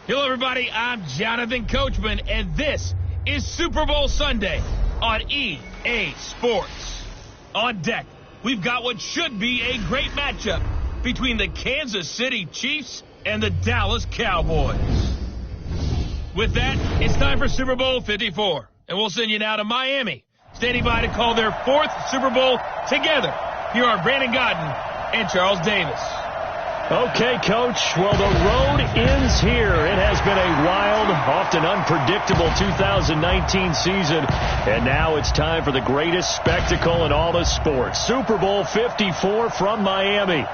Hello, everybody. I'm Jonathan Coachman, and this is Super Bowl Sunday on EA Sports. On deck, we've got what should be a great matchup between the Kansas City Chiefs and the Dallas Cowboys. With that, it's time for Super Bowl 54, and we'll send you now to Miami, standing by to call their fourth Super Bowl together. Here are Brandon Gaudin and Charles Davis. Okay, Coach. Well, the road ends here. It has been a wild, often unpredictable 2019 season, and now it's time for the greatest spectacle in all of sports. Super Bowl 54 from Miami.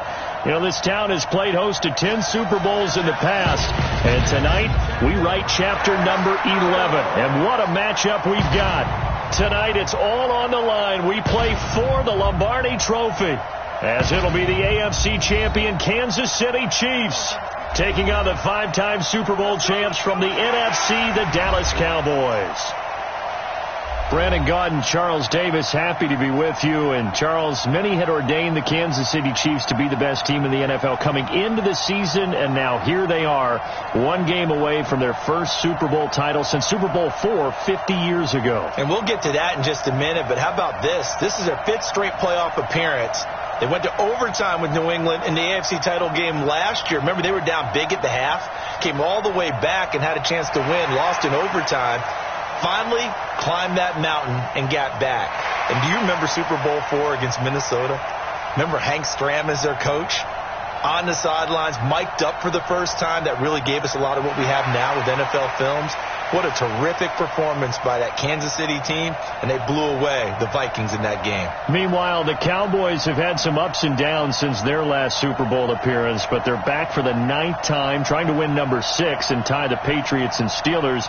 You know, this town has played host to 10 Super Bowls in the past, and tonight we write chapter number 11. And what a matchup we've got. Tonight it's all on the line. We play for the Lombardi Trophy, as it'll be the AFC champion Kansas City Chiefs taking on the five-time Super Bowl champs from the NFC, the Dallas Cowboys. Brandon Gaudin, Charles Davis, happy to be with you. And Charles, many had ordained the Kansas City Chiefs to be the best team in the NFL coming into the season, and now here they are, one game away from their first Super Bowl title since Super Bowl IV 50 years ago. And we'll get to that in just a minute, but how about this? This is their fifth straight playoff appearance. They went to overtime with New England in the AFC title game last year. Remember, they were down big at the half, came all the way back and had a chance to win, lost in overtime. Finally climbed that mountain and got back. And do you remember Super Bowl IV against Minnesota? Remember Hank Stram as their coach? On the sidelines, mic'd up for the first time. That really gave us a lot of what we have now with NFL films. What a terrific performance by that Kansas City team, and they blew away the Vikings in that game. Meanwhile, the Cowboys have had some ups and downs since their last Super Bowl appearance, but they're back for the 9th time, trying to win number 6 and tie the Patriots and Steelers.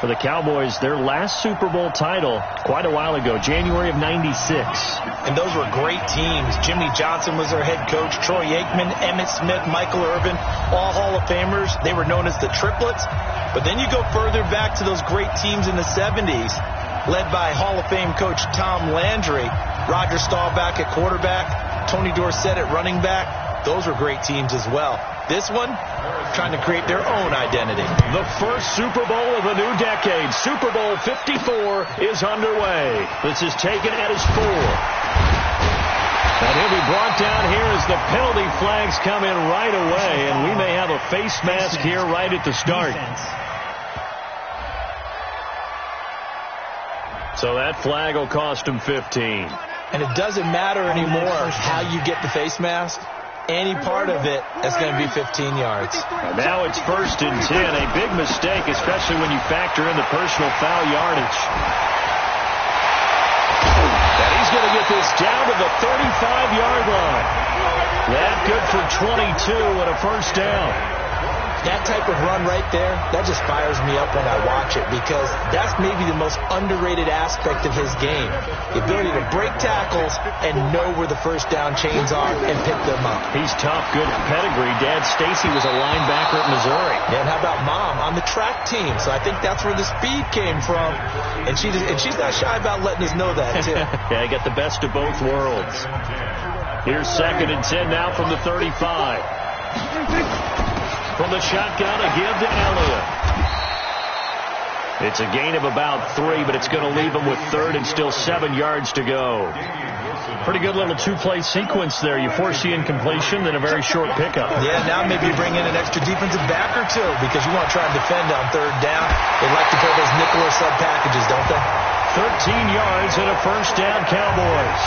For the Cowboys, their last Super Bowl title quite a while ago, January of '96. And those were great teams. Jimmy Johnson was their head coach, Troy Aikman, Emmitt Smith, Michael Irvin, all Hall of Famers. They were known as the Triplets. But then you go further back to those great teams in the 70s, led by Hall of Fame coach Tom Landry, Roger Staubach at quarterback, Tony Dorsett at running back. Those were great teams as well. This one, trying to create their own identity. The first Super Bowl of the new decade, Super Bowl 54, is underway. This is taken at his 4. And he'll be brought down here as the penalty flags come in right away, and we may have a face mask here right at the start. So that flag will cost him 15. And it doesn't matter anymore how you get the face mask. Any part of it is going to be 15 yards. And now it's 1st and 10. A big mistake, especially when you factor in the personal foul yardage. And he's going to get this down to the 35-yard line. That good for 22 and a first down. That type of run right there, that just fires me up when I watch it, because that's maybe the most underrated aspect of his game. The ability to break tackles and know where the first down chains are and pick them up. He's tough, good pedigree. Dad Stacy was a linebacker at Missouri. Yeah, and how about Mom on the track team? So I think that's where the speed came from. And she's not shy about letting us know that, too. Yeah, I got the best of both worlds. Here's 2nd and 10 now from the 35. From the shotgun, a give to Elliott. It's a gain of about 3, but it's going to leave him with 3rd and still 7 yards to go. Pretty good little two-play sequence there. You force the incompletion, then a very short pickup. Yeah, now maybe you bring in an extra defensive back or two, because you want to try and defend on 3rd down. They like to play those nickel or sub packages, don't they? 13 yards and a first down, Cowboys.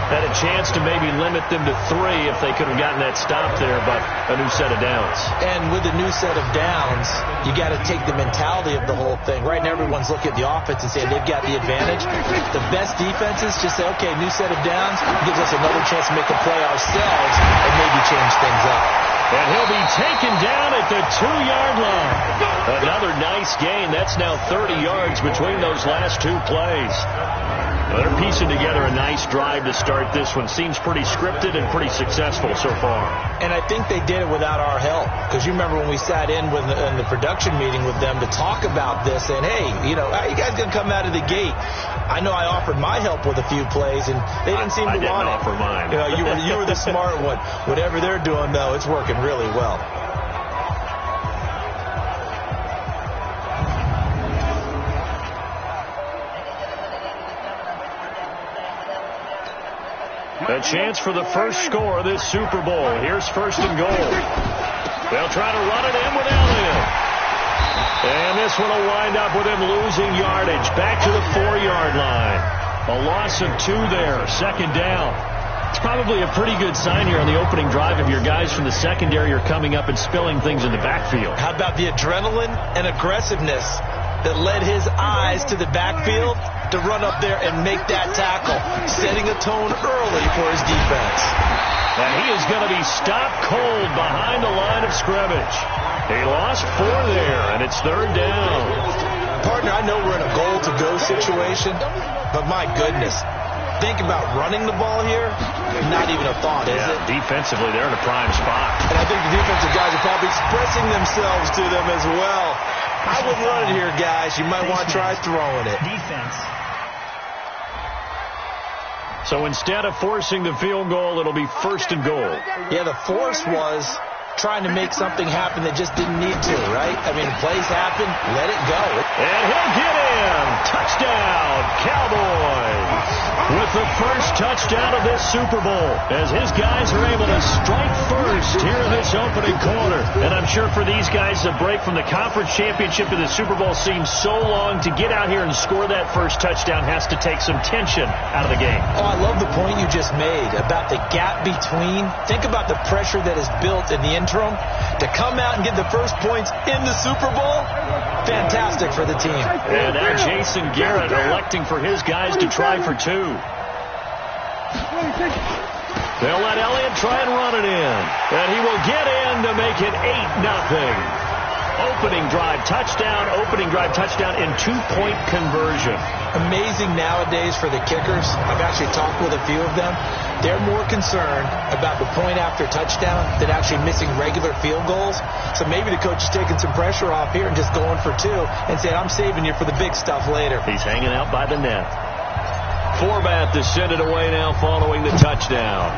Had a chance to maybe limit them to 3 if they could have gotten that stop there, but a new set of downs. And with a new set of downs, you got to take the mentality of the whole thing. Right now, everyone's looking at the offense and saying they've got the advantage. The best defenses just say, okay, new set of downs gives us another chance to make a play ourselves and maybe change things up. And he'll be taken down at the 2-yard line. Another nice gain. That's now 30 yards between those last 2 plays. They're piecing together a nice drive to start this one. Seems pretty scripted and pretty successful so far. And I think they did it without our help. Because you remember when we sat in the production meeting with them to talk about this, and hey, you know, how you guys going to come out of the gate? I know I offered my help with a few plays, and they didn't seem to want it. I didn't offer mine. You know, you were the smart one. Whatever they're doing, though, it's working really well. A chance for the first score of this Super Bowl. Here's first and goal. They'll try to run it in with Elliott. And this one will wind up with him losing yardage. Back to the 4-yard line. A loss of 2 there. Second down. It's probably a pretty good sign here on the opening drive if your guys from the secondary are coming up and spilling things in the backfield. How about the adrenaline and aggressiveness that led his eyes to the backfield to run up there and make that tackle, setting a tone early for his defense. And he is going to be stopped cold behind the line of scrimmage. He lost 4 there, and it's third down. Partner, I know we're in a goal-to-go situation, but my goodness, think about running the ball here. Not even a thought, is it? Defensively, they're in a prime spot. And I think the defensive guys are probably expressing themselves to them as well. I wouldn't run it here, guys. You might want to try throwing it. Defense. So instead of forcing the field goal, it'll be first and goal. Yeah, the force was trying to make something happen that just didn't need to, right? I mean, plays happen, let it go. And he'll get in. Touchdown, Cowboys. With the first touchdown of this Super Bowl, as his guys are able to strike first here in this opening quarter. And I'm sure for these guys, the break from the conference championship to the Super Bowl seems so long. To get out here and score that first touchdown has to take some tension out of the game. Oh, I love the point you just made about the gap between. Think about the pressure that is built in the interim. To come out and get the first points in the Super Bowl, fantastic for the team. And now Jason Garrett electing for his guys to try for 2. They'll let Elliott try and run it in. And he will get in to make it 8-0. Opening drive touchdown in 2-point conversion. Amazing nowadays for the kickers. I've actually talked with a few of them. They're more concerned about the point after touchdown than actually missing regular field goals. So maybe the coach is taking some pressure off here and just going for 2 and saying, I'm saving you for the big stuff later. He's hanging out by the net. Forbath to send it away now following the touchdown.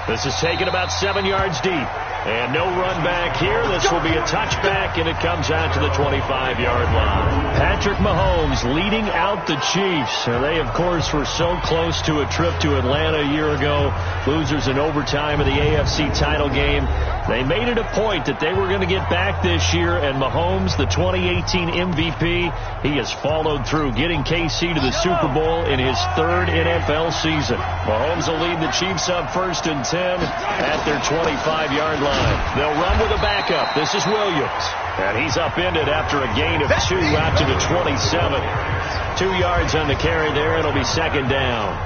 This is taken about 7 yards deep. And no run back here. This will be a touchback, and it comes out to the 25-yard line. Patrick Mahomes leading out the Chiefs. They, of course, were so close to a trip to Atlanta a year ago. Losers in overtime of the AFC title game. They made it a point that they were going to get back this year, and Mahomes, the 2018 MVP, he has followed through, getting KC to the Super Bowl in his 3rd NFL season. Mahomes will lead the Chiefs up first and 10 at their 25-yard line. They'll run with a backup. This is Williams. And he's upended after a gain of 2 out to the 27. 2 yards on the carry there. It'll be second down.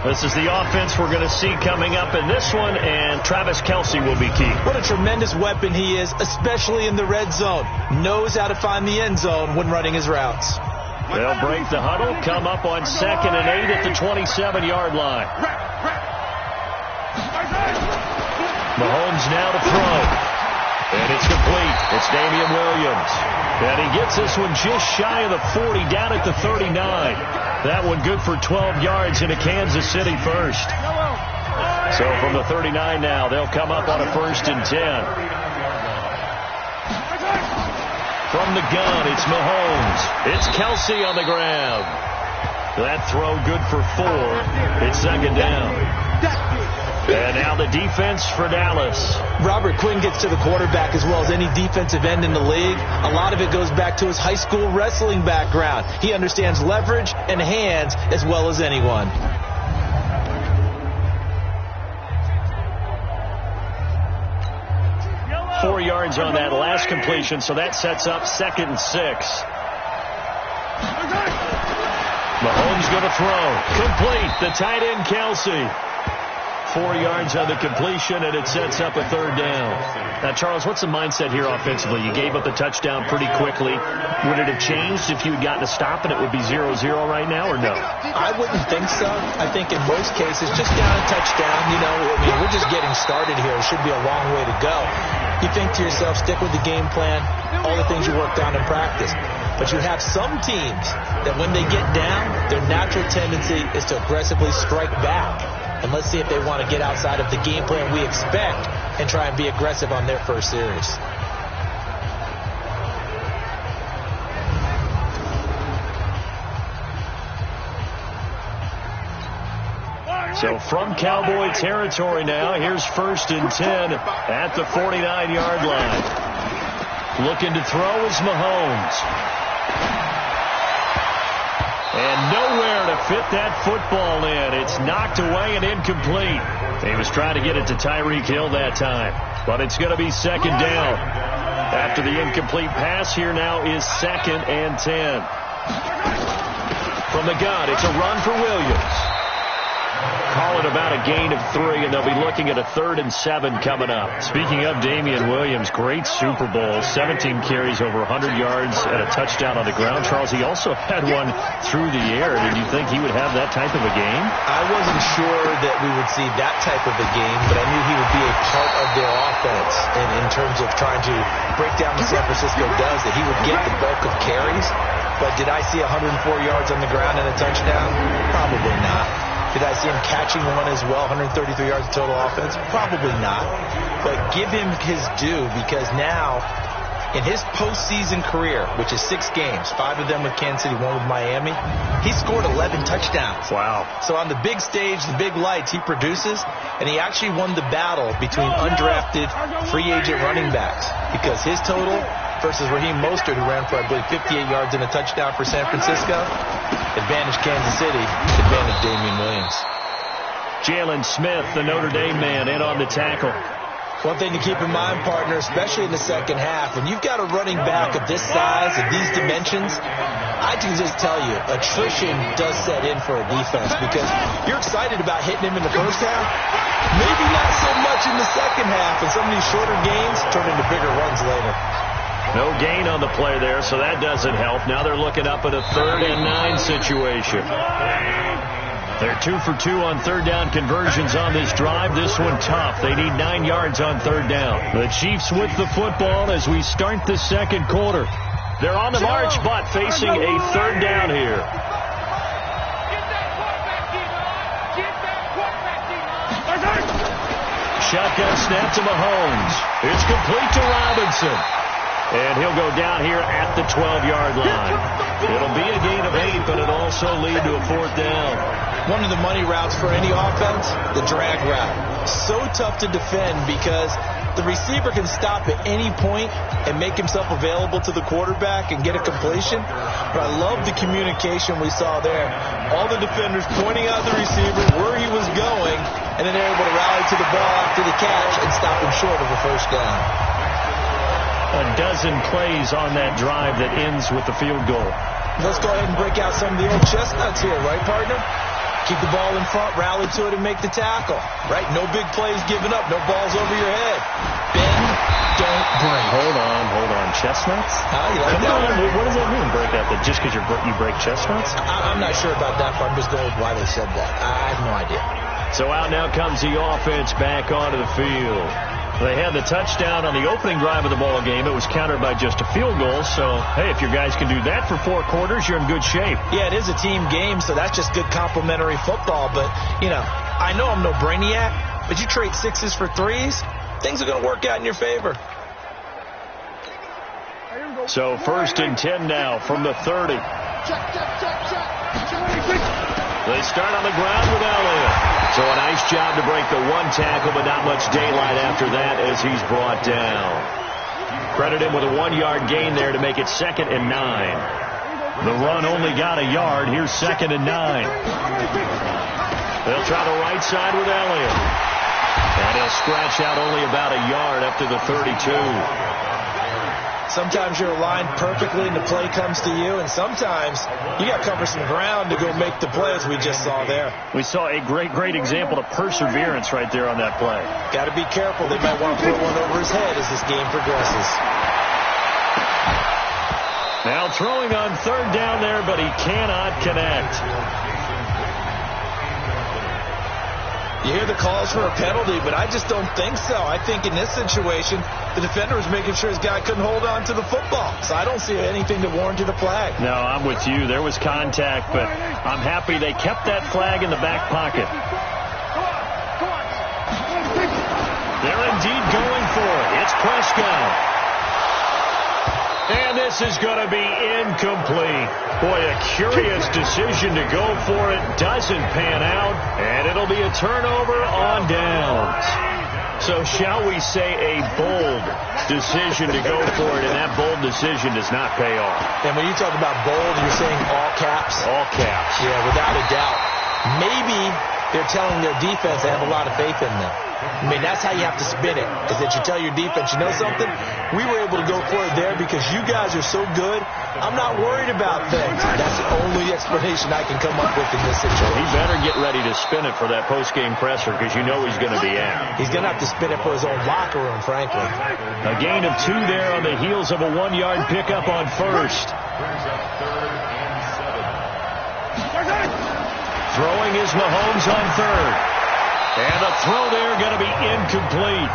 This is the offense we're going to see coming up in this one, and Travis Kelce will be key. What a tremendous weapon he is, especially in the red zone. Knows how to find the end zone when running his routes. They'll break the huddle, come up on 2nd and 8 at the 27-yard line. Mahomes now to throw. And it's complete. It's Damian Williams. And he gets this one just shy of the 40, down at the 39. That one good for 12 yards into Kansas City first. So from the 39 now, they'll come up on a 1st and 10. From the gun, it's Mahomes. It's Kelce on the ground. That throw good for 4. It's second down. And now the defense for Dallas. Robert Quinn gets to the quarterback as well as any defensive end in the league. A lot of it goes back to his high school wrestling background. He understands leverage and hands as well as anyone. Four yards on that last completion, so that sets up 2nd and 6. Mahomes going to throw. Complete. The tight end, Kelce. 4 yards on the completion, and it sets up a 3rd down. Now, Charles, what's the mindset here offensively? You gave up the touchdown pretty quickly. Would it have changed if you had gotten a stop and it would be 0-0 right now, or no? I wouldn't think so. I think in most cases, just down a touchdown, we're just getting started here. It should be a long way to go. You think to yourself, stick with the game plan, all the things you worked on in practice. But you have some teams that when they get down, their natural tendency is to aggressively strike back. And let's see if they want to get outside of the game plan we expect and try and be aggressive on their first series. So from Cowboy territory now, here's 1st and 10 at the 49-yard line. Looking to throw is Mahomes. And nowhere to fit that football in. It's knocked away and incomplete. He was trying to get it to Tyreek Hill that time. But it's going to be 2nd down. After the incomplete pass, here now is 2nd and 10. From the gun, it's a run for Williams. Call it about a gain of 3, and they'll be looking at a 3rd and 7 coming up. Speaking of Damian Williams, great Super Bowl. 17 carries, over 100 yards, and a touchdown on the ground. Charles, he also had one through the air. Did you think he would have that type of a game? I wasn't sure that we would see that type of a game, but I knew he would be a part of their offense in terms of trying to break down what San Francisco does, that he would get the bulk of carries. But did I see 104 yards on the ground and a touchdown? Probably not. Did I see him catching one as well, 133 yards of total offense? Probably not. But give him his due, because now, in his postseason career, which is 6 games, 5 of them with Kansas City, 1 with Miami, he scored 11 touchdowns. Wow. So on the big stage, the big lights, he produces, and he actually won the battle between undrafted free agent running backs, because his total versus Raheem Mostert, who ran for, I believe, 58 yards and a touchdown for San Francisco. Advantage Kansas City, advantage Damian Williams. Jalen Smith, the Notre Dame man, in on the tackle. One thing to keep in mind, partner, especially in the second half, when you've got a running back of this size, of these dimensions, I can just tell you, attrition does set in for a defense, because you're excited about hitting him in the first half, maybe not so much in the second half, and some of these shorter gains turn into bigger runs later. No gain on the play there, so that doesn't help. Now they're looking up at a 3rd and 9 situation. They're 2 for 2 on 3rd down conversions on this drive. This one tough. They need 9 yards on 3rd down. The Chiefs with the football as we start the 2nd quarter. They're on the march, but facing a 3rd down here. Shotgun snap to Mahomes. It's complete to Robinson. And he'll go down here at the 12-yard line. It'll be a gain of 8, but it'll also lead to a 4th down. One of the money routes for any offense, the drag route. So tough to defend because the receiver can stop at any point and make himself available to the quarterback and get a completion. But I love the communication we saw there. All the defenders pointing out the receiver where he was going, and then they're able to rally to the ball after the catch and stop him short of a 1st down. A dozen plays on that drive that ends with the field goal. Let's go ahead and break out some of the old chestnuts here, right, partner? Keep the ball in front, rally to it, and make the tackle, right? No big plays given up, no balls over your head. Bend, don't break. Hold on. Chestnuts? You like that one? What does that mean, break out? Just because you break chestnuts? I'm not sure about that, but I'm just going with why they said that. I have no idea. So out now comes the offense back onto the field. They had the touchdown on the opening drive of the ball game. It was countered by just a field goal. So, hey, if your guys can do that for 4 quarters, you're in good shape. Yeah, it is a team game, so that's just good complimentary football. But, I know I'm no brainiac, but you trade 6s for 3s, things are going to work out in your favor. So 1st and 10 now from the 30. They start on the ground with Elliott. So a nice job to break the 1 tackle, but not much daylight after that as he's brought down. Credit him with a 1-yard gain there to make it 2nd and 9. The run only got a yard. Here's 2nd and 9. They'll try the right side with Elliott. And he'll scratch out only about a yard up to the 32. Sometimes you're aligned perfectly and the play comes to you, and sometimes you got to cover some ground to go make the play, as we just saw there. We saw a great example of perseverance right there on that play. Got to be careful. They might want to put one over his head as this game progresses. Now throwing on 3rd down there, but he cannot connect. You hear the calls for a penalty, but I just don't think so. I think in this situation, the defender was making sure his guy couldn't hold on to the football. So I don't see anything that warranted a flag. No, I'm with you. There was contact, but I'm happy they kept that flag in the back pocket. They're indeed going for it. It's Prescott. And this is going to be incomplete. Boy, a curious decision to go for it. Doesn't pan out, and it'll be a turnover on downs. So shall we say a bold decision to go for it, and that bold decision does not pay off. And when you talk about bold, you're saying all caps? All caps. Yeah, without a doubt. Maybe they're telling their defense they have a lot of faith in them. I mean, that's how you have to spin it, is that you tell your defense, you know something? We were able to go for it there because you guys are so good. I'm not worried about things. That's the only explanation I can come up with in this situation. He better get ready to spin it for that post-game presser because you know he's going to be out. He's going to have to spin it for his own locker room, frankly. A gain of 2 there on the heels of a 1-yard pickup on first. Throwing is Mahomes on third. And the throw there going to be incomplete.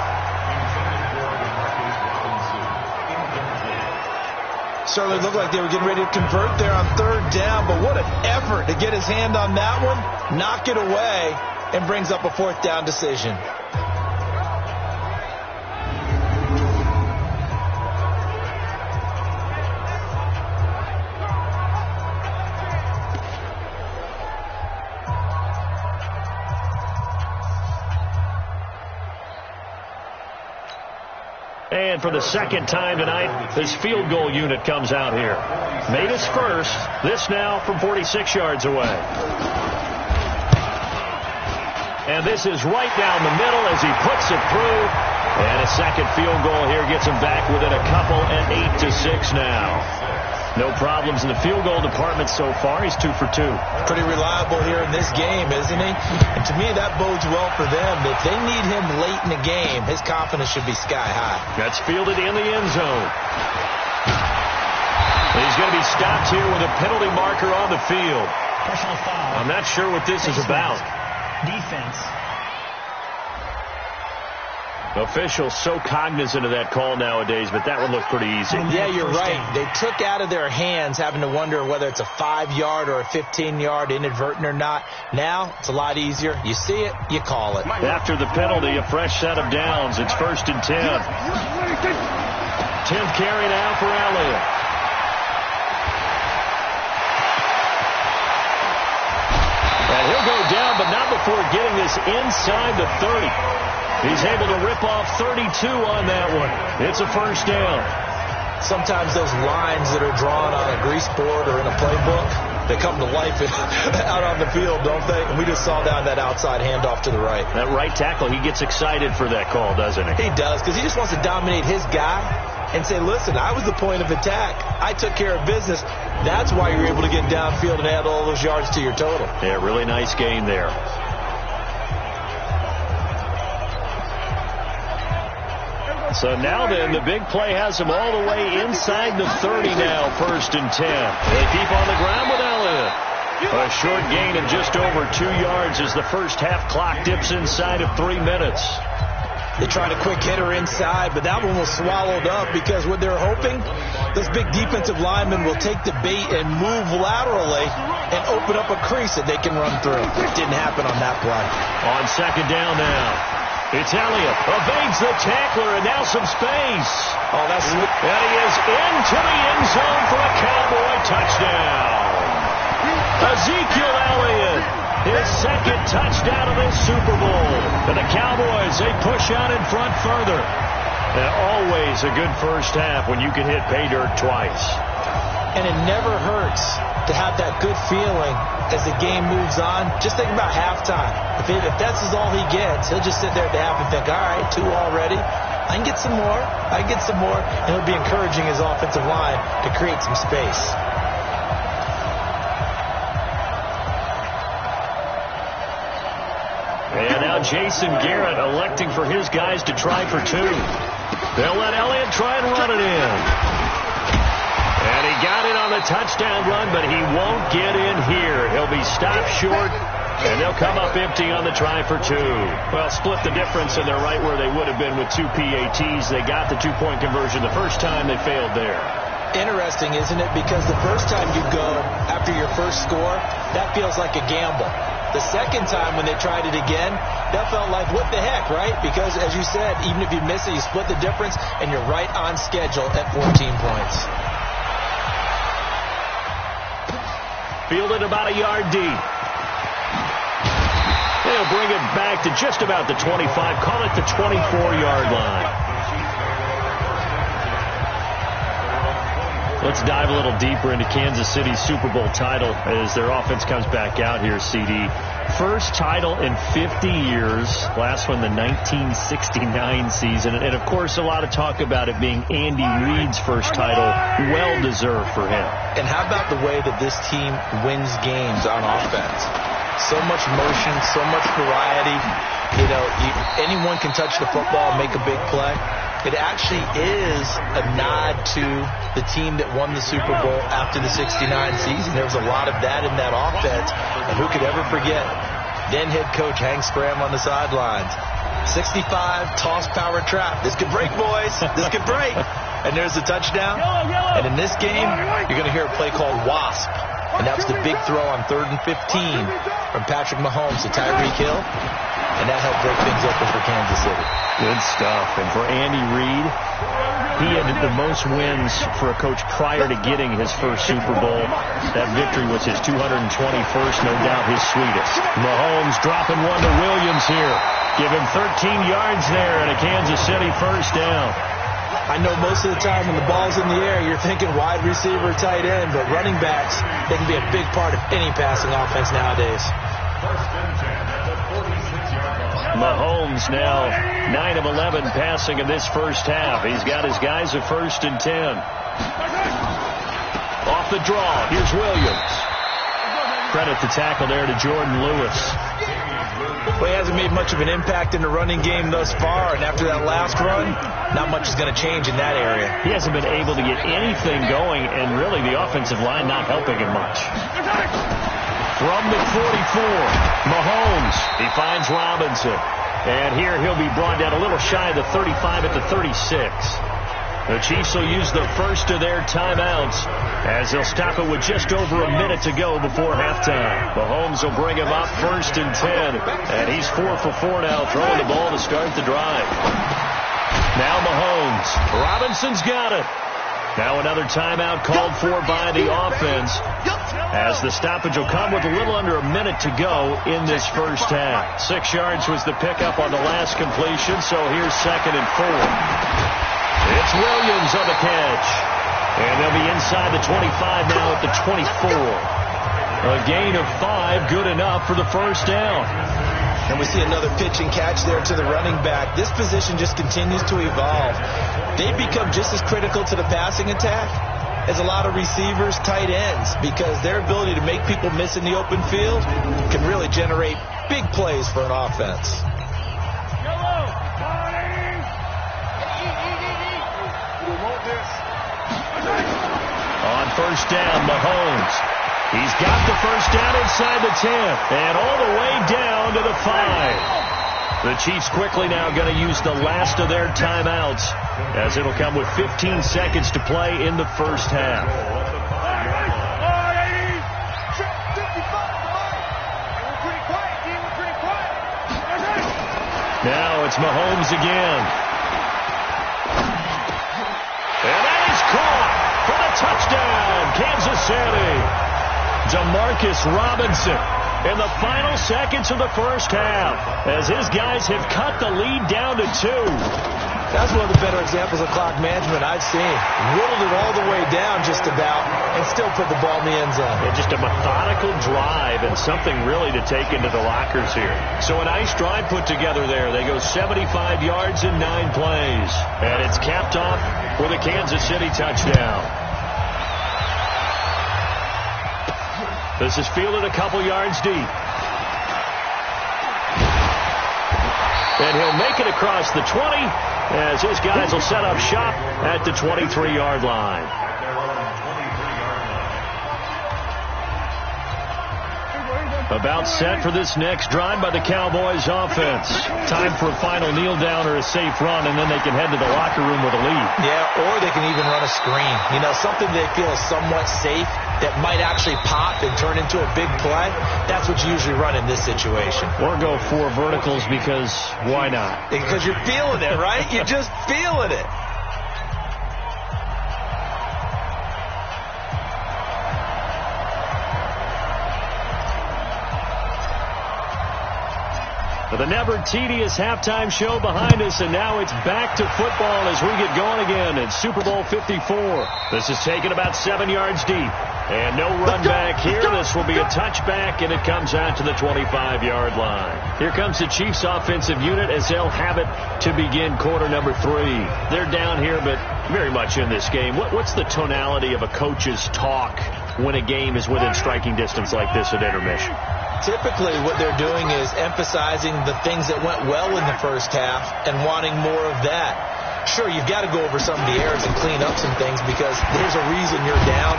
Certainly looked like they were getting ready to convert there on third down, but what an effort to get his hand on that one, knock it away, and brings up a 4th down decision. And for the second time tonight, this field goal unit comes out here. Made his first. This now from 46 yards away. And this is right down the middle as he puts it through. And a second field goal here gets him back within a couple at 8-6 now. No problems in the field goal department so far. He's 2 for 2. Pretty reliable here in this game, isn't he? And to me, that bodes well for them. If they need him late in the game, his confidence should be sky high. That's fielded in the end zone. And he's going to be stopped here with a penalty marker on the field. Personal foul. I'm not sure what this is about. Defense. Officials so cognizant of that call nowadays, but that one looked pretty easy. Yeah, you're right. They took out of their hands having to wonder whether it's a 5-yard or a 15-yard inadvertent or not. Now, it's a lot easier. You see it, you call it. After the penalty, a fresh set of downs. It's 1st and 10. 10th carry now for Elliott. And he'll go down, but not before getting this inside the 30. He's able to rip off 32 on that one. It's a 1st down. Sometimes those lines that are drawn on a grease board or in a playbook, they come to life out on the field, don't they? And we just saw down that outside handoff to the right. That right tackle, he gets excited for that call, doesn't he? He does, because he just wants to dominate his guy and say, listen, I was the point of attack. I took care of business. That's why you're able to get downfield and add all those yards to your total. Yeah, really nice gain there. So now then, the big play has him all the way inside the 30 now, 1st and 10. They keep on the ground with Elliott. A short gain of just over 2 yards as the first half clock dips inside of 3 minutes. They tried a quick hitter inside, but that one was swallowed up because what they're hoping, those big defensive linemen will take the bait and move laterally and open up a crease that they can run through. It didn't happen on that play. On 2nd down now. It's Elliott, evades the tackler, and now some space. Oh, that's... And he is into the end zone for a Cowboy touchdown. Ezekiel Elliott, his 2nd touchdown of this Super Bowl. And the Cowboys, they push out in front further. And always a good first half when you can hit pay dirt twice. And it never hurts to have that good feeling as the game moves on. Just think about halftime. If that's all he gets, he'll just sit there at the half and think, all right, 2 already. I can get some more. I can get some more. And he'll be encouraging his offensive line to create some space. And now Jason Garrett electing for his guys to try for 2. They'll let Elliott try and run it in. And he got it on the touchdown run, but he won't get in here. He'll be stopped short, and they'll come up empty on the try for 2. Well, split the difference, and they're right where they would have been with 2 PATs. They got the 2-point conversion the first time. They failed there. Interesting, isn't it? Because the first time you go after your first score, that feels like a gamble. The second time when they tried it again, that felt like, what the heck, right? Because, as you said, even if you miss it, you split the difference, and you're right on schedule at 14 points. Fielded about a yard deep. They'll bring it back to just about the 25. Call it the 24-yard line. Let's dive a little deeper into Kansas City's Super Bowl title as their offense comes back out here, CD. First title in 50 years. Last one, the 1969 season. And, of course, a lot of talk about it being Andy Reid's first title. Well-deserved for him. And how about the way that this team wins games on offense? So much motion, so much variety. You know, anyone can touch the football and make a big play. It actually is a nod to the team that won the Super Bowl after the 69 season. There was a lot of that in that offense. And who could ever forget then head coach Hank Scram on the sidelines. 65, toss, power, trap. This could break, boys. This could break. And there's the touchdown. And in this game, you're going to hear a play called Wasp. And that was the big throw on 3rd and 15 from Patrick Mahomes to Tyreek Hill. And that helped break things open for Kansas City. Good stuff. And for Andy Reid, he had the most wins for a coach prior to getting his first Super Bowl. That victory was his 221st, no doubt his sweetest. Mahomes dropping one to Williams here. Give him 13 yards there and a Kansas City first down. I know most of the time when the ball's in the air, you're thinking wide receiver, tight end, but running backs, they can be a big part of any passing offense nowadays. Mahomes now 9 of 11 passing in this first half. He's got his guys at 1st and 10. Off the draw, here's Williams. Credit the tackle there to Jordan Lewis. Well, he hasn't made much of an impact in the running game thus far, and after that last run, not much is going to change in that area. He hasn't been able to get anything going, and really the offensive line not helping him much. From the 44, Mahomes, he finds Robinson. And here he'll be brought down a little shy of the 35 at the 36. The Chiefs will use the first of their timeouts as they'll stop it with just over a minute to go before halftime. Mahomes will bring him up 1st and 10. And he's 4 for 4 now, throwing the ball to start the drive. Now Mahomes. Robinson's got it. Now another timeout called for by the offense as the stoppage will come with a little under a minute to go in this first half. 6 yards was the pickup on the last completion, so here's 2nd and 4. It's Williams on the catch. And they'll be inside the 25 now at the 24. A gain of 5, good enough for the first down. And we see another pitch and catch there to the running back. This position just continues to evolve. They've become just as critical to the passing attack as a lot of receivers, tight ends, because their ability to make people miss in the open field can really generate big plays for an offense. On first down, Mahomes. He's got the first down inside the 10 and all the way down to the 5. The Chiefs quickly now going to use the last of their timeouts as it'll come with 15 seconds to play in the first half. Now it's Mahomes again. And that is caught for the touchdown, Kansas City. Demarcus Robinson in the final seconds of the first half as his guys have cut the lead down to 2. That's one of the better examples of clock management I've seen. Whittled it all the way down just about and still put the ball in the end zone. Yeah, just a methodical drive and something really to take into the lockers here. So a nice drive put together there. They go 75 yards in 9 plays. And it's capped off with a Kansas City touchdown. This is fielded a couple yards deep. And he'll make it across the 20 as his guys will set up shop at the 23-yard line. About set for this next drive by the Cowboys offense. Time for a final kneel down or a safe run, and then they can head to the locker room with a lead. Yeah, or they can even run a screen. You know, something they feel is somewhat safe. that might actually pop and turn into a big play, that's what you usually run in this situation. Or go 4 verticals because why not? Because you're feeling it, right? You're just feeling it. The never tedious halftime show behind us, and now it's back to football as we get going again in Super Bowl 54. This is taken about 7 yards deep. And no run back here. This will be a touchback, and it comes out to the 25-yard line. Here comes the Chiefs offensive unit as they'll have it to begin quarter number 3. They're down here, but very much in this game. What's the tonality of a coach's talk when a game is within striking distance like this at intermission? Typically, what they're doing is emphasizing the things that went well in the first half and wanting more of that. Sure, you've got to go over some of the errors and clean up some things because there's a reason you're down.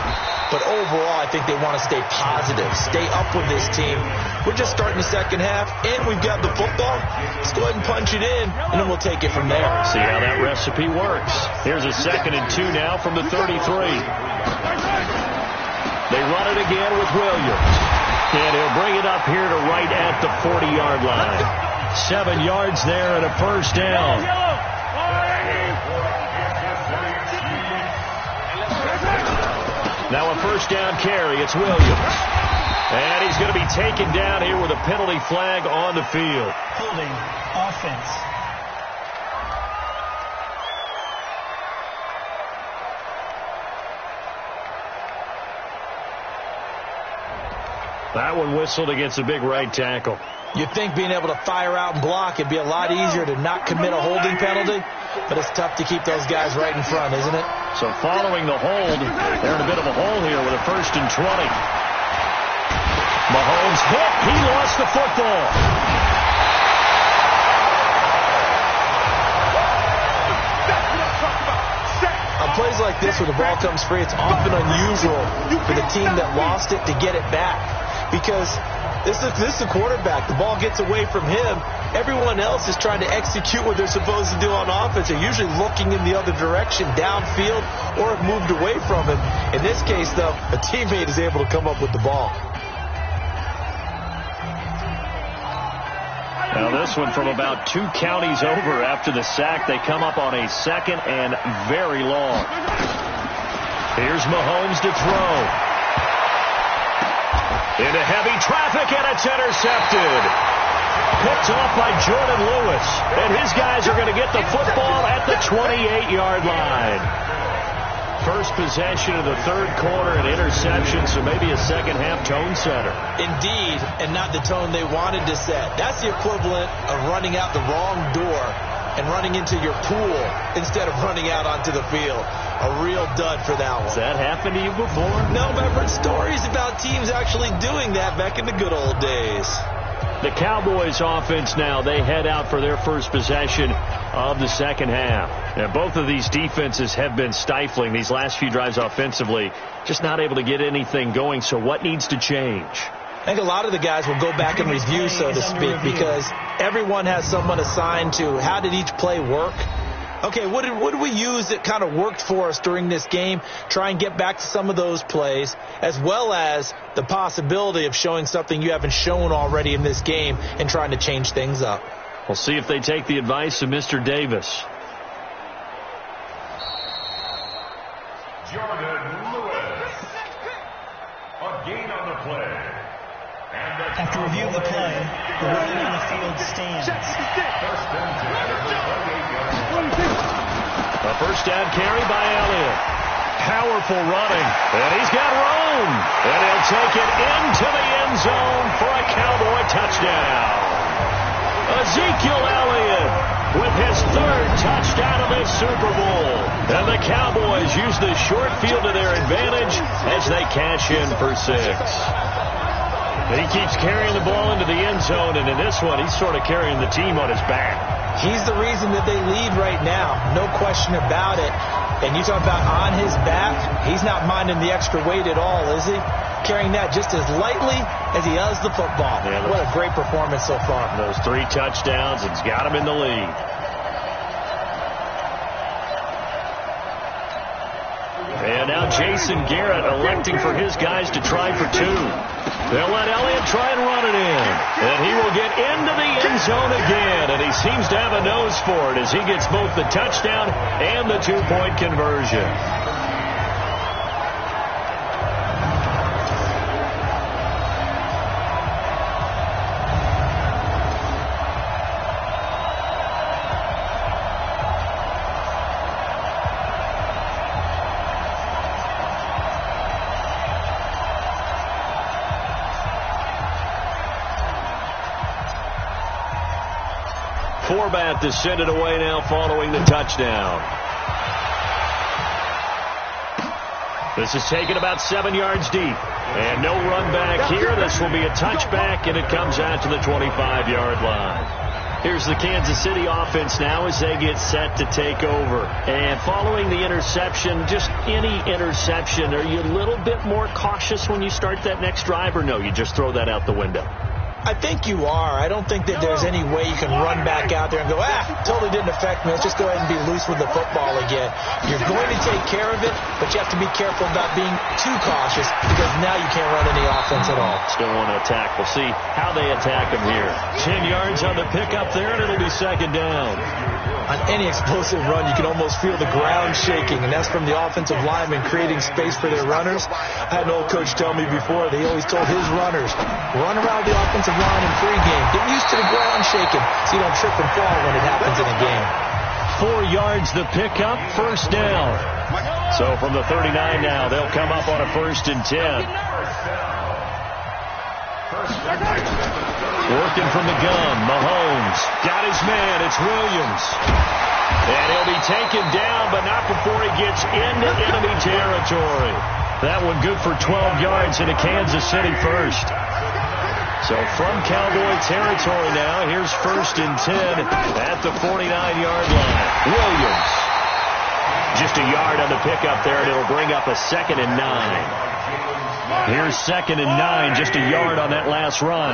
But overall, I think they want to stay positive, stay up with this team. We're just starting the second half, and we've got the football. Let's go ahead and punch it in, and then we'll take it from there. See how that recipe works. Here's a 2nd and 2 now from the 33. They run it again with Williams. And he'll bring it up here to right at the 40-yard line. 7 yards there and a first down. Now a first down carry. It's Williams. And he's going to be taken down here with a penalty flag on the field. Holding offense. That one whistled against a big right tackle. You'd think being able to fire out and block, it'd be a lot easier to not commit a holding penalty, but it's tough to keep those guys right in front, isn't it? So following the hold, they're in a bit of a hole here with a 1st and 20. Mahomes hit. He lost the football. On plays like this where the ball comes free, it's often unusual for the team that lost it to get it back. Because this is the quarterback. The ball gets away from him. Everyone else is trying to execute what they're supposed to do on offense. They're usually looking in the other direction, downfield, or have moved away from him. In this case, though, a teammate is able to come up with the ball. Now this one from about 2 counties over after the sack. They come up on a 2nd and very long. Here's Mahomes to throw. Into heavy traffic, and it's intercepted. Picked off by Jordan Lewis. And his guys are going to get the football at the 28-yard line. First possession of the 3rd quarter, an interception, so maybe a second-half tone setter. Indeed, and not the tone they wanted to set. That's the equivalent of running out the wrong door and running into your pool instead of running out onto the field. A real dud for that one. Has that happened to you before? No, but I've heard stories about teams actually doing that back in the good old days. The Cowboys offense now, they head out for their first possession of the second half. Now, both of these defenses have been stifling these last few drives offensively, just not able to get anything going. So what needs to change? I think a lot of the guys will go back and review, so to speak, because everyone has someone assigned to how did each play work. Okay, what did we use that kind of worked for us during this game? Try and get back to some of those plays, as well as the possibility of showing something you haven't shown already in this game and trying to change things up. We'll see if they take the advice of Mr. Davis. Jordan Lewis. A gain on the play. After review of the play, the ruling on the field stands. A first down carry by Elliott. Powerful running. And he's got room. And he'll take it into the end zone for a Cowboy touchdown. Ezekiel Elliott with his 3rd touchdown of this Super Bowl. And the Cowboys use the short field to their advantage as they cash in for 6. He keeps carrying the ball into the end zone, and in this one, he's sort of carrying the team on his back. He's the reason that they lead right now, no question about it. And you talk about on his back, he's not minding the extra weight at all, is he? Carrying that just as lightly as he does the football. Yeah, what a great performance so far. Those 3 touchdowns, it's got him in the lead. And now Jason Garrett electing for his guys to try for two. They'll let Elliott try and run it in. And he will get into the end zone again. And he seems to have a nose for it as he gets both the touchdown and the two-point conversion. Forbat to send it away now following the touchdown. This is taken about 7 yards deep. And no run back here. This will be a touchback, and it comes out to the 25-yard line. Here's the Kansas City offense now as they get set to take over. And following the interception, just any interception, are you a little bit more cautious when you start that next drive, or no, you just throw that out the window? I think you are. I don't think that there's any way you can run back out there and go, totally didn't affect me. Let's just go ahead and be loose with the football again. You're going to take care of it, but you have to be careful about being too cautious because now you can't run any offense at all. Still want to attack. We'll see how they attack him here. 10 yards on the pickup there, and it'll be second down. On any explosive run, you can almost feel the ground shaking, and that's from the offensive linemen creating space for their runners. I had an old coach tell me before, he always told his runners, run around the offensive line in pregame. Get used to the ground shaking so you don't trip and fall when it happens in a game. 4 yards the pickup, first down. So from the 39 now, they'll come up on a 1st and 10. Working from the gun, Mahomes got his man, it's Williams. And he'll be taken down, but not before he gets into enemy territory. That one good for 12 yards into Kansas City first. So from Cowboy territory now, here's 1st and 10 at the 49-yard line. Williams. Just a yard on the pickup there, and it'll bring up a 2nd and 9. Here's 2nd and 9, just a yard on that last run.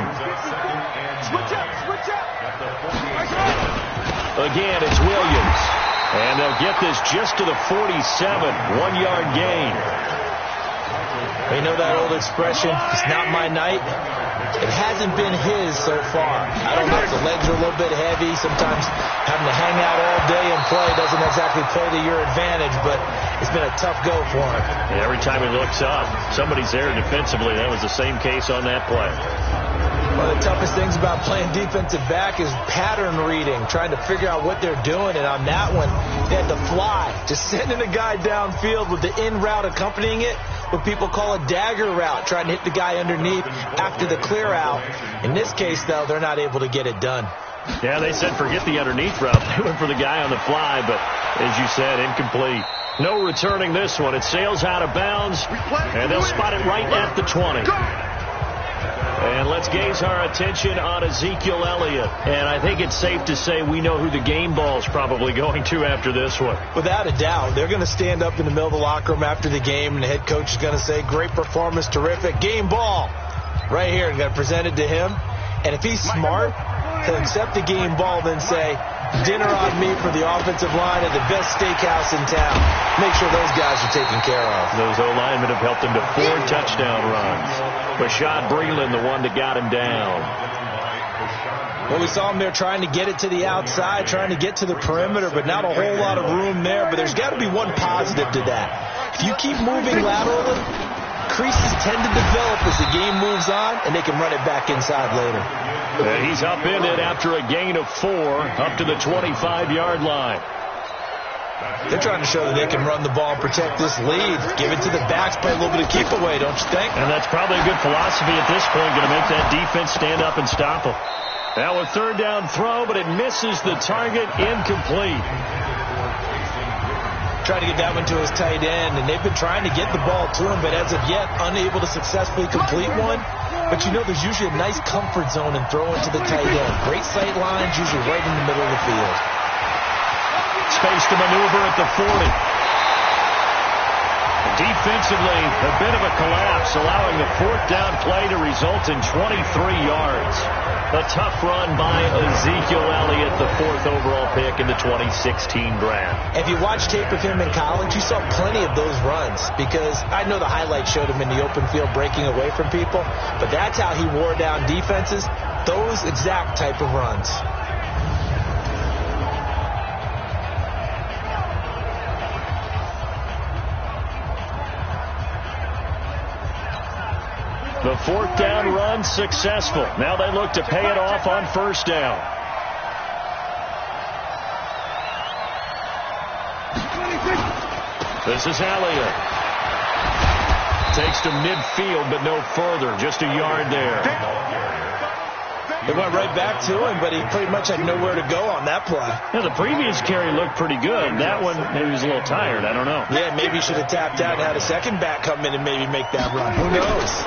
Again, it's Williams. And they'll get this just to the 47, 1-yard gain. You know that old expression, it's not my night? It hasn't been his so far. I don't know if the legs are a little bit heavy. Sometimes having to hang out all day and play doesn't exactly play to your advantage, but it's been a tough go for him. And every time he looks up, somebody's there defensively. That was the same case on that play. One of the toughest things about playing defensive back is pattern reading, trying to figure out what they're doing. And on that one, they had to fly, just sending a guy downfield with the in route accompanying it, what people call a dagger route, trying to hit the guy underneath after the clear out. In this case, though, they're not able to get it done. Yeah, they said forget the underneath route. They went for the guy on the fly, but as you said, incomplete. No returning this one. It sails out of bounds, and they'll spot it right at the 20. And let's gaze our attention on Ezekiel Elliott. And I think it's safe to say we know who the game ball is probably going to after this one. Without a doubt. They're going to stand up in the middle of the locker room after the game, and the head coach is going to say, great performance, terrific, game ball. Right here, got presented to him. And if he's smart, he'll accept the game ball, then say, dinner on me for the offensive line at the best steakhouse in town. Make sure those guys are taken care of. Those O-linemen have helped him to 4 touchdown runs. Rashad Breeland, the one that got him down. Well, we saw him there trying to get it to the outside, trying to get to the perimeter, but not a whole lot of room there. But there's got to be one positive to that. If you keep moving laterally, creases tend to develop as the game moves on, and they can run it back inside later. And he's up in it after a gain of 4, up to the 25-yard line. They're trying to show that they can run the ball and protect this lead. Give it to the backs, play a little bit of keep away, don't you think? And that's probably a good philosophy at this point, going to make that defense stand up and stop them. Now a 3rd down throw, but it misses the target, incomplete. Trying to get that one to his tight end, and they've been trying to get the ball to him, but as of yet, unable to successfully complete one. But you know there's usually a nice comfort zone in throwing to the tight end. Great sight lines, usually right in the middle of the field. Space to maneuver at the 40. Defensively, a bit of a collapse, allowing the fourth down play to result in 23 yards. A tough run by Ezekiel Elliott, the fourth overall pick in the 2016 draft. If you watch tape of him in college, you saw plenty of those runs, because I know the highlights showed him in the open field breaking away from people, but that's how he wore down defenses, those exact type of runs. The fourth down run successful. Now they look to pay it off on first down. This is Elliott. Takes to midfield, but no further. Just a yard there. It went right back to him, but he pretty much had nowhere to go on that play. Yeah, the previous carry looked pretty good. That one, maybe he was a little tired. I don't know. Yeah, maybe he should have tapped out and had a second back come in and maybe make that run. Who knows?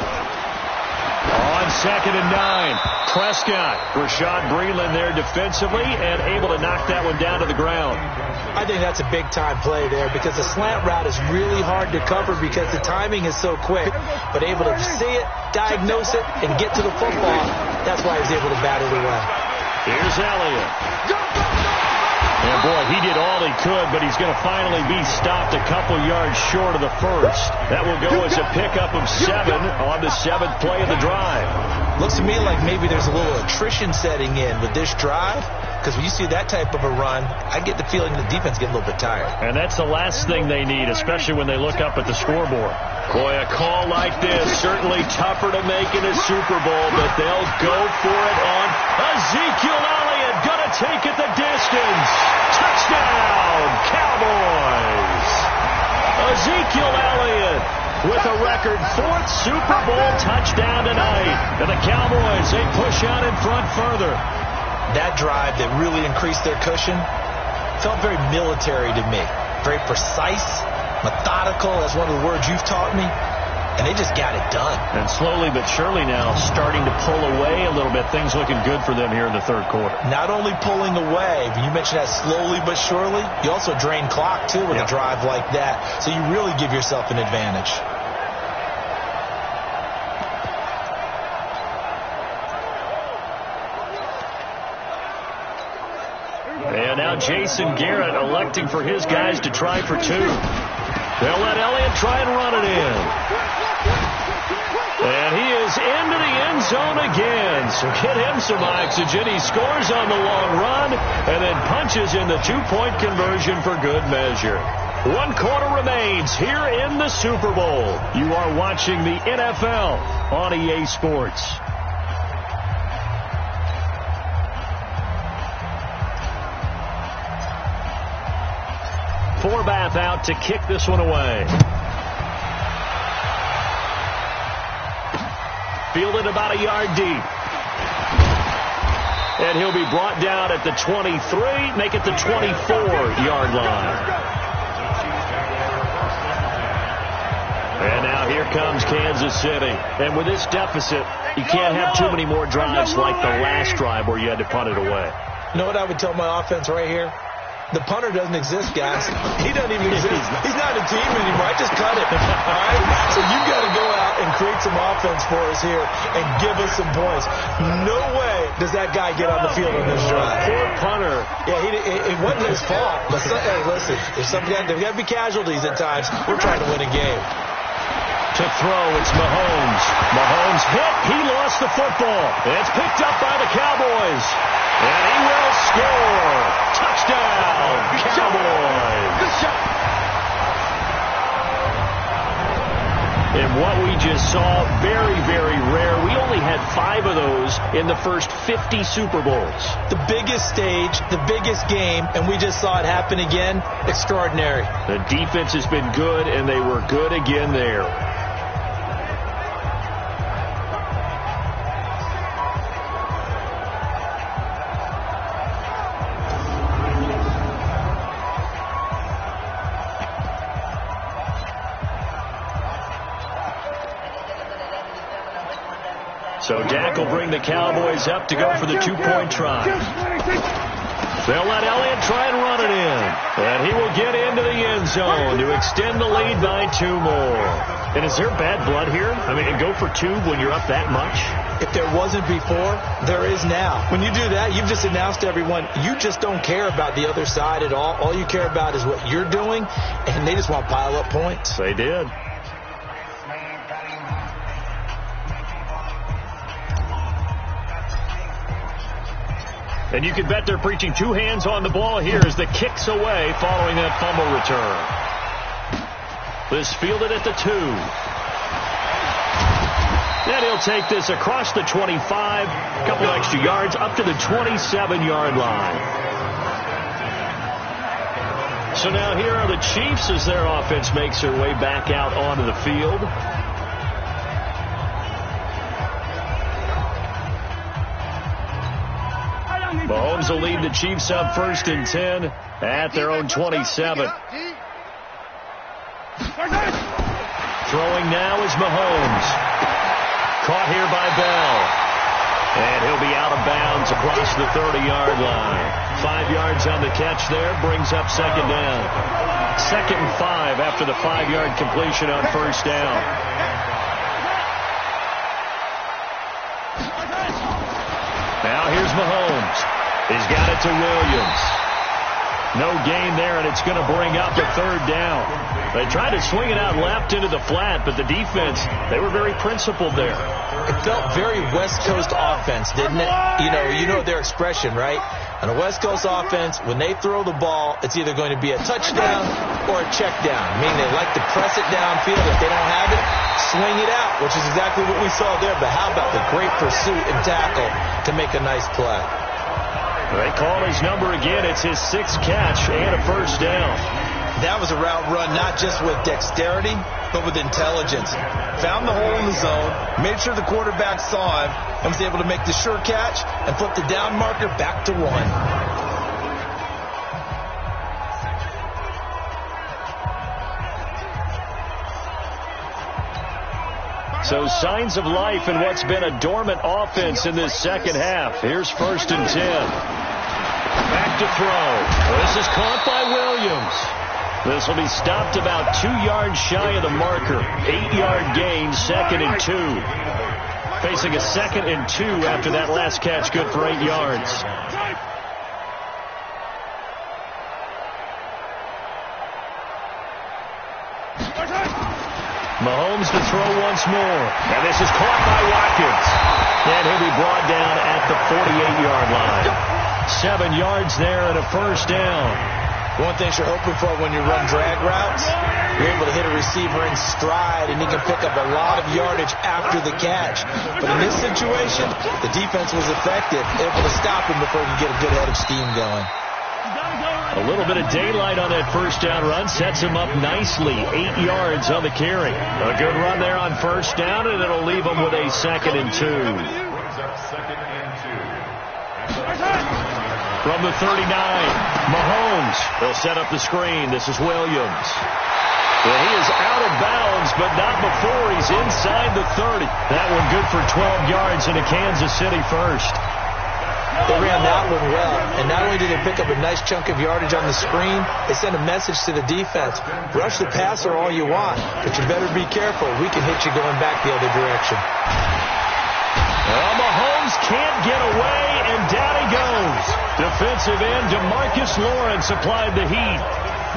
On 2nd and 9, Prescott. Rashad Breeland there defensively and able to knock that one down to the ground. I think that's a big-time play there, because the slant route is really hard to cover because the timing is so quick. But able to see it, diagnose it, and get to the football, that's why he was able to bat it away. Here's Elliott. And, boy, he did all he could, but he's going to finally be stopped a couple yards short of the first. That will go as a pickup of 7 on the 7th play of the drive. Looks to me like maybe there's a little attrition setting in with this drive, because when you see that type of a run, I get the feeling the defense get a little bit tired. And that's the last thing they need, especially when they look up at the scoreboard. Boy, a call like this, certainly tougher to make in a Super Bowl, but they'll go for it on Ezekiel Elliott. Gonna take it the distance. Touchdown, Cowboys. Ezekiel Elliott with a record 4th Super Bowl touchdown tonight. And the Cowboys, they push out in front further. That drive that really increased their cushion felt very military to me. Very precise, methodical. That's one of the words you've taught me. And they just got it done. And slowly but surely now starting to pull away a little bit. Things looking good for them here in the third quarter. Not only pulling away, but you mentioned that slowly but surely. You also drain clock, too, with a drive like that. So you really give yourself an advantage. And now Jason Garrett electing for his guys to try for 2. They'll let Elliott try and run it in. And he is into the end zone again. So get him some oxygen. He scores on the long run and then punches in the 2-point conversion for good measure. 1 quarter remains here in the Super Bowl. You are watching the NFL on EA Sports. Forbath out to kick this one away. Fielded about a yard deep. And he'll be brought down at the 23, make it the 24-yard line. And now here comes Kansas City. And with this deficit, you can't have too many more drives like the last drive where you had to punt it away. You know what I would tell my offense right here? The punter doesn't exist, guys. He doesn't even exist. He's not a team anymore. I just cut it. All right? So you've got to go out and create some offense for us here and give us some points. No way does that guy get on the field on this drive. Poor punter. Yeah, it wasn't his fault. But hey, listen, there's got to be casualties at times. We're trying to win a game. To throw, it's Mahomes. Mahomes hit. He lost the football. It's picked up by the Cowboys. And he will score. Touchdown, Cowboys. And what we just saw, very, very rare. We only had 5 of those in the first 50 Super Bowls. The biggest stage, the biggest game, and we just saw it happen again. Extraordinary. The defense has been good, and they were good again there. So Dak will bring the Cowboys up to go for the 2-point try. They'll let Elliott try and run it in. And he will get into the end zone to extend the lead by 2 more. And is there bad blood here? I mean, go for 2 when you're up that much? If there wasn't before, there is now. When you do that, you've just announced to everyone, you just don't care about the other side at all. All you care about is what you're doing, and they just want to pile up points. They did. And you can bet they're preaching 2 hands on the ball here as the kick's away following that fumble return. This fielded at the 2. And he'll take this across the 25, a couple extra yards, up to the 27-yard line. So now here are the Chiefs as their offense makes their way back out onto the field. Mahomes will lead the Chiefs up 1st and 10 at their own 27. Throwing now is Mahomes. Caught here by Bell. And he'll be out of bounds across the 30-yard line. 5 yards on the catch there, brings up 2nd down. 2nd and 5 after the 5-yard completion on 1st down. Now here's Mahomes. He's got it to Williams. No gain there, and it's going to bring up a 3rd down. They tried to swing it out left into the flat, but the defense, they were very principled there. It felt very West Coast offense, didn't it? You know their expression, right? On a West Coast offense, when they throw the ball, it's either going to be a touchdown or a check down. Meaning they like to press it downfield. If they don't have it, swing it out, which is exactly what we saw there. But how about the great pursuit and tackle to make a nice play? They call his number again. It's his 6th catch and a 1st down. That was a route run not just with dexterity, but with intelligence. Found the hole in the zone, made sure the quarterback saw him, and was able to make the sure catch and flip the down marker back to 1. So signs of life in what's been a dormant offense in this 2nd half. Here's 1st and 10. Back to throw. This is caught by Williams. This will be stopped about 2 yards shy of the marker. 8-yard gain, 2nd and 2. Facing a 2nd and 2 after that last catch, good for 8 yards. Mahomes to throw once more. And this is caught by Watkins. And he'll be brought down at the 48-yard line. 7 yards there and a 1st down. One thing you're hoping for when you run drag routes, you're able to hit a receiver in stride, and he can pick up a lot of yardage after the catch. But in this situation, the defense was effective, able to stop him before he could get a good head of steam going. A little bit of daylight on that 1st down run sets him up nicely. 8 yards on the carry. A good run there on 1st down, and it'll leave him with a 2nd and 2. From the 39, Mahomes. He'll set up the screen. This is Williams. Well, he is out of bounds, but not before he's inside the 30. That one good for 12 yards into Kansas City first. They ran that one well, and not only did they pick up a nice chunk of yardage on the screen, they sent a message to the defense. Rush the passer all you want, but you better be careful. We can hit you going back the other direction. Well, Mahomes can't get away, and down he goes. Defensive end DeMarcus Lawrence applied the heat.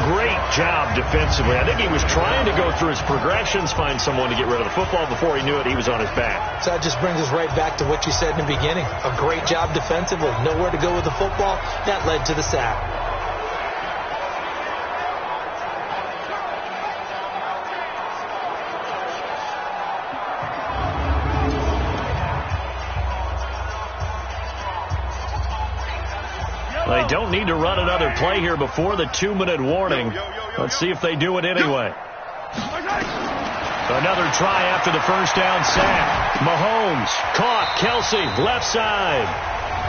Great job defensively. I think he was trying to go through his progressions, find someone to get rid of the football. Before he knew it, he was on his back. So that just brings us right back to what you said in the beginning. A great job defensively. Nowhere to go with the football. That led to the sack. They don't need to run another play here before the 2-minute warning. Let's see if they do it anyway. Another try after the 1st down sack. Mahomes caught. Kelsey left side.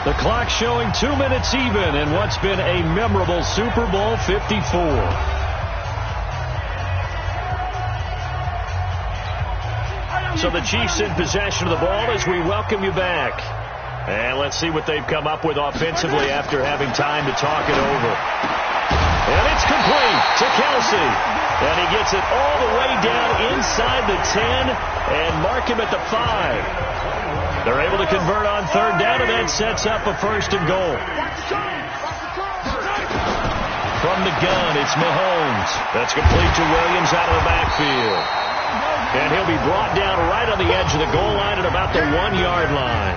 The clock showing 2 minutes even in what's been a memorable Super Bowl 54. So the Chiefs in possession of the ball as we welcome you back. And let's see what they've come up with offensively after having time to talk it over. And it's complete to Kelsey. And he gets it all the way down inside the 10 and mark him at the 5. They're able to convert on third down, and that sets up a 1st and goal. From the gun, it's Mahomes. That's complete to Williams out of the backfield. And he'll be brought down right on the edge of the goal line at about the 1-yard line.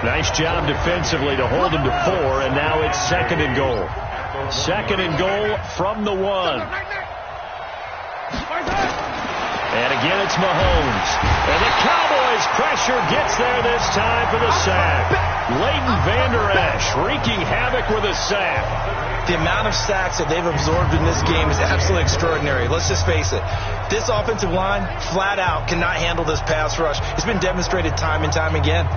Nice job defensively to hold him to 4, and now it's 2nd and goal. 2nd and goal from the 1. And again, it's Mahomes. And the Cowboys' pressure gets there this time for the sack. Leighton Vander Esch wreaking havoc with a sack. The amount of sacks that they've absorbed in this game is absolutely extraordinary. Let's just face it. This offensive line, flat out, cannot handle this pass rush. It's been demonstrated time and time again.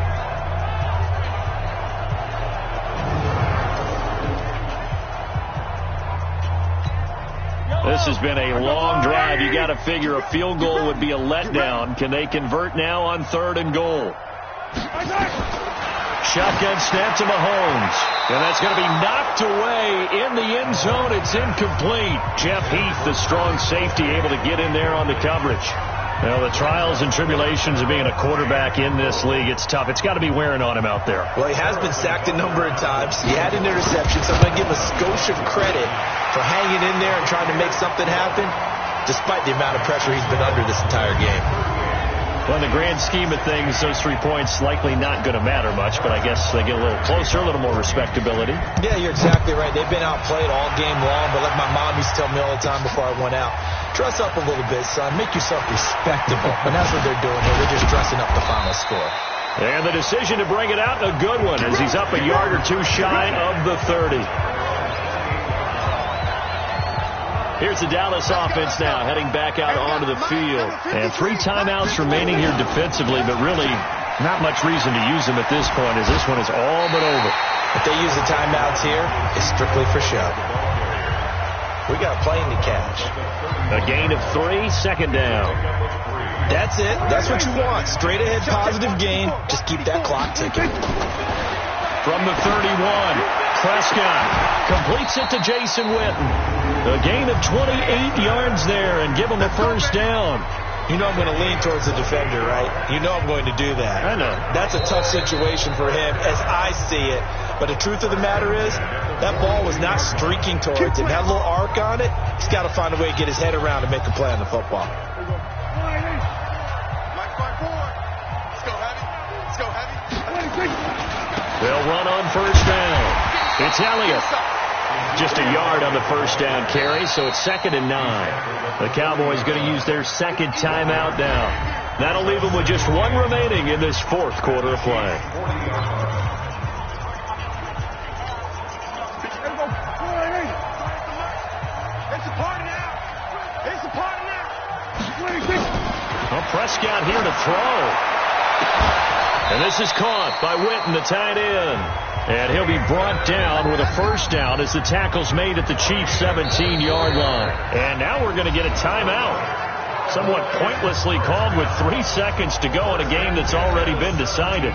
This has been a long drive. You got to figure a field goal would be a letdown. Can they convert now on 3rd and goal? Shotgun snap to Mahomes. And that's going to be knocked away in the end zone. It's incomplete. Jeff Heath, the strong safety, able to get in there on the coverage. Well, the trials and tribulations of being a quarterback in this league, it's tough. It's got to be wearing on him out there. Well, he has been sacked a number of times. He had an interception, so I'm going to give him a skosh of credit for hanging in there and trying to make something happen, despite the amount of pressure he's been under this entire game. Well, in the grand scheme of things, those 3 points likely not going to matter much, but I guess they get a little closer, a little more respectability. Yeah, you're exactly right. They've been outplayed all game long, but like my mom used to tell me all the time before I went out, dress up a little bit, son. Make yourself respectable. And that's what they're doing here. They're just dressing up the final score. And the decision to bring it out, a good one, as he's up a yard or 2 shy of the 30. Here's the Dallas offense now, heading back out onto the field. And 3 timeouts remaining here defensively, but really not much reason to use them at this point, as this one is all but over. If they use the timeouts here, it's strictly for show. We got a plane to catch. A gain of 3, 2nd down. That's it. That's what you want. Straight ahead positive gain. Just keep that clock ticking. From the 31, Prescott completes it to Jason Witten. A gain of 28 yards there and give him a 1st down. You know I'm going to lean towards the defender, right? You know I'm going to do that. I know. That's a tough situation for him as I see it. But the truth of the matter is, that ball was not streaking towards him. That little arc on it, he's got to find a way to get his head around and make a play on the football. They'll run on 1st down. It's Elliott. Just a yard on the 1st down carry, so it's 2nd and 9. The Cowboys going to use their 2nd timeout now. That'll leave them with just 1 remaining in this 4th quarter of play. Well, Prescott here to throw. And this is caught by Witten, the tight end. And he'll be brought down with a 1st down as the tackle's made at the Chiefs' 17-yard line. And now we're going to get a timeout. Somewhat pointlessly called with 3 seconds to go in a game that's already been decided.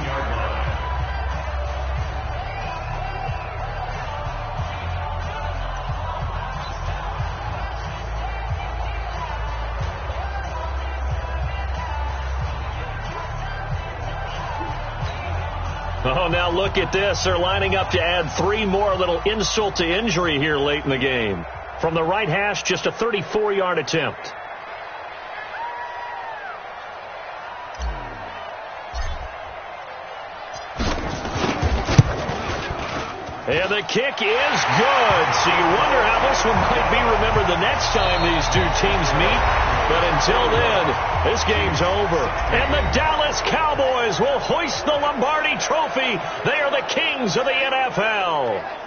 Oh, now look at this. They're lining up to add 3 more, a little insult to injury here late in the game. From the right hash, just a 34-yard attempt. And the kick is good. So you wonder how this one might be remembered the next time these 2 teams meet. But until then, this game's over. And the Dallas Cowboys will hoist the Lombardi Trophy. They are the kings of the NFL.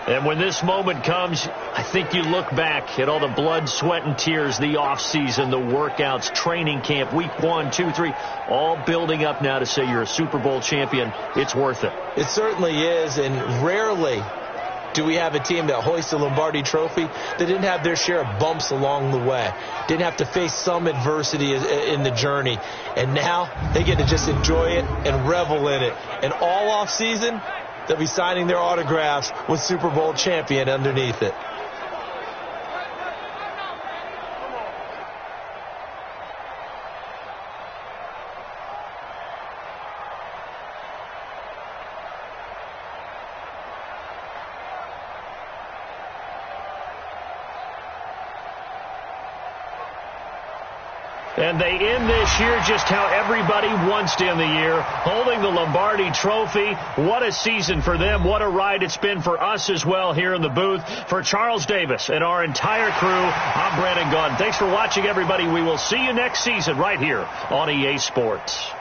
And when this moment comes, I think you look back at all the blood, sweat, and tears, the offseason, the workouts, training camp, week 1, 2, 3, all building up now to say you're a Super Bowl champion. It's worth it. It certainly is, and rarely do we have a team that hoists the Lombardi Trophy that didn't have their share of bumps along the way, didn't have to face some adversity in the journey, and now they get to just enjoy it and revel in it. And all off season, they'll be signing their autographs with Super Bowl champion underneath it. And they end this year just how everybody wants to end the year, holding the Lombardi Trophy. What a season for them. What a ride it's been for us as well here in the booth. For Charles Davis and our entire crew, I'm Brandon Gaudin. Thanks for watching, everybody. We will see you next season right here on EA Sports.